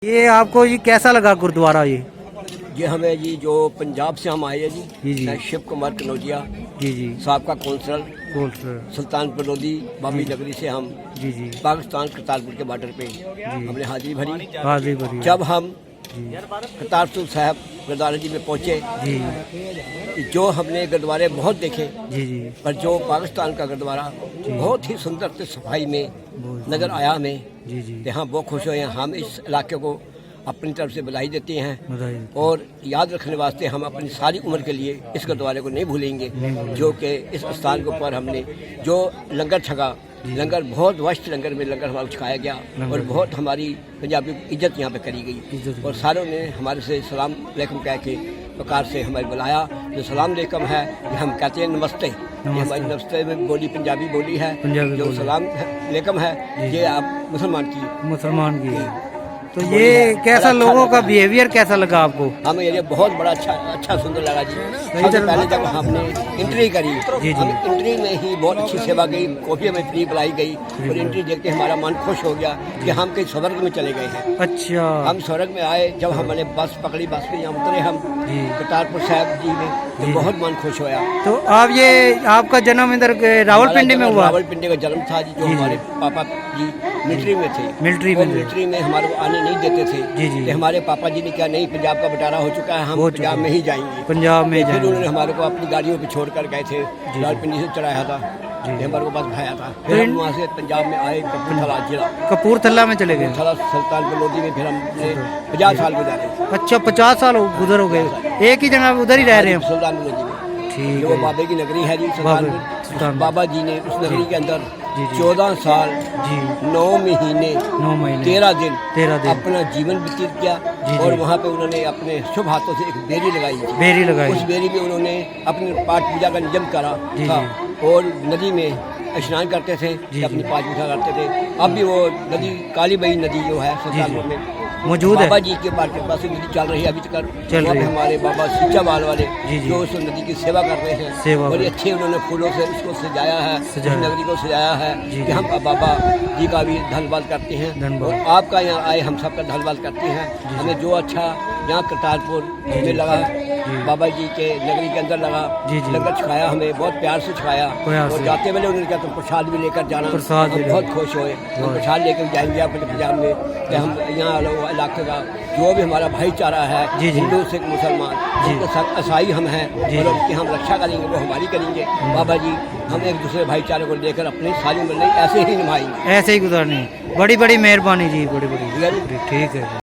ये आपको ये कैसा लगा गुरुद्वारा ये हमें जी जो पंजाब से हम आए हैं जी। मैं शिव कुमार कनौजिया जी साहब का कौंसलर कौंसलर सुल्तानपुर लोधी बाबी नगरी से हम जी पाकिस्तान करतारपुर के बॉर्डर पे हमने हाजिरी भरी। हाजिरी भरी जब हम करतारपुर साहब गुरुद्वारा जी में पहुँचे जी जो हमने गुरुद्वारे बहुत देखे जी पर जो पाकिस्तान का गुरुद्वारा बहुत ही सुंदर से सफाई में नजर आया हमें। जी यहाँ बहुत खुश हुए हैं। हम इस इलाके को अपनी तरफ से बधाई देते हैं बधाई। और याद रखने वास्ते हम अपनी सारी उम्र के लिए इस गुरुद्वारे को नहीं भूलेंगे जो कि इस स्थान के ऊपर हमने जो लंगर छका लंगर बहुत वस्त लंगर में लंगर हमारा छकाया गया और बहुत हमारी पंजाबी इज्जत यहाँ पे करी गई और सारों ने हमारे से सलाम अलैकुम कह के प्रकार से हमें बुलाया। जो सलाम अलैकुम है ये हम कहते हैं नमस्ते, ये हमारी नमस्ते में बोली पंजाबी बोली है। जो सलाम अलैकुम है ये आप मुसलमान की है। तो ये कैसा लोगों का बिहेवियर कैसा लगा आपको? हमें ये बहुत बड़ा अच्छा सुंदर लगा जी। सबसे पहले जब हमने एंट्री करी हम एंट्री में ही बहुत अच्छी सेवा गई, कॉफी में फ्री पिलाई गई और एंट्री देख के हमारा मन खुश हो गया कि हम कहीं स्वर्ग में चले गए हैं। अच्छा, हम स्वर्ग में आए जब हमने बस पकड़ी, बस में यहाँ उतरे हम करतारपुर साहब जी में तो बहुत मन खुश होया। तो आप ये आपका जन्म इधर रावलपिंडी में हुआ? रावलपिंडी का जन्म था जी। जो हमारे पापा जी मिलिट्री में थे, मिलिट्री में हमारे आने नहीं देते थे तो हमारे पापा जी ने क्या नहीं पंजाब का बंटारा हो चुका है, हम पंजाब में ही जाएंगे। पंजाब में फिर उन्होंने हमारे को अपनी गाड़ियों पे छोड़कर गए थे, रावलपिंडी से चढ़ाया था, हमारे को बस भाया था। फिर हम वहाँ से पंजाब में आए कपूरथला जिला, कपूरथला में चले गए। सुल्तानपुर लोधी में फिर हमने 50 साल गुजारे। अच्छा, 50 साल गुजर हो गए, एक ही जगह उधर ही रह रहे हैं सुल्तानपुर लोधी में। ठीक जो है, बाबे की नगरी है जी सुल्तानपुर, बाबा जी ने उस नगरी के अंदर 14 साल 9 महीने 13 दिन अपना जीवन व्यतीत किया और वहाँ पे उन्होंने अपने शुभ हाथों से एक बेरी लगाई। उस बेरी में उन्होंने अपने पाठ पूजा का नियम करा था और नदी में स्नान करते थे, अपनी पाठ पूजा करते थे। अब भी वो नदी काली बई नदी जो है सुल्तानपुर में मौजूद है। बाबा जी के पास नदी चल रही है अभी तक। हमारे बाबा सीचावाल वाले जो उस नदी की सेवा कर रहे हैं, बड़ी अच्छे उन्होंने फूलों से उसको सजाया है, नगरी को सजाया है कि हम बाबा जी का भी धन्यवाद करते हैं और आपका यहाँ आए हम सबका धन्यवाद करते हैं। हमें जो अच्छा यहाँ करतारपुर में लगा, बाबा जी के नगरी के अंदर लगा, लंगर छकाया, हमें बहुत प्यार से छकाया और जाते वेले उन्होंने कहा तो प्रसाद भी लेकर जाना। हम बहुत खुश हुए, हम प्रसाद लेकर जाएंगे अपने पंजाब में कि हम यहाँ इलाके का जो भी हमारा भाईचारा है, हिंदू सिख मुसलमान, उनको सब ईसाई हम हैं और उनकी हम रक्षा करेंगे, वो हमारी करेंगे। बाबा जी हम एक दूसरे भाईचारे को लेकर अपनी सारी उम्र ऐसे ही निभाएंगे, ऐसे ही गुजारनी। बड़ी बड़ी मेहरबानी जी, बड़ी ठीक है।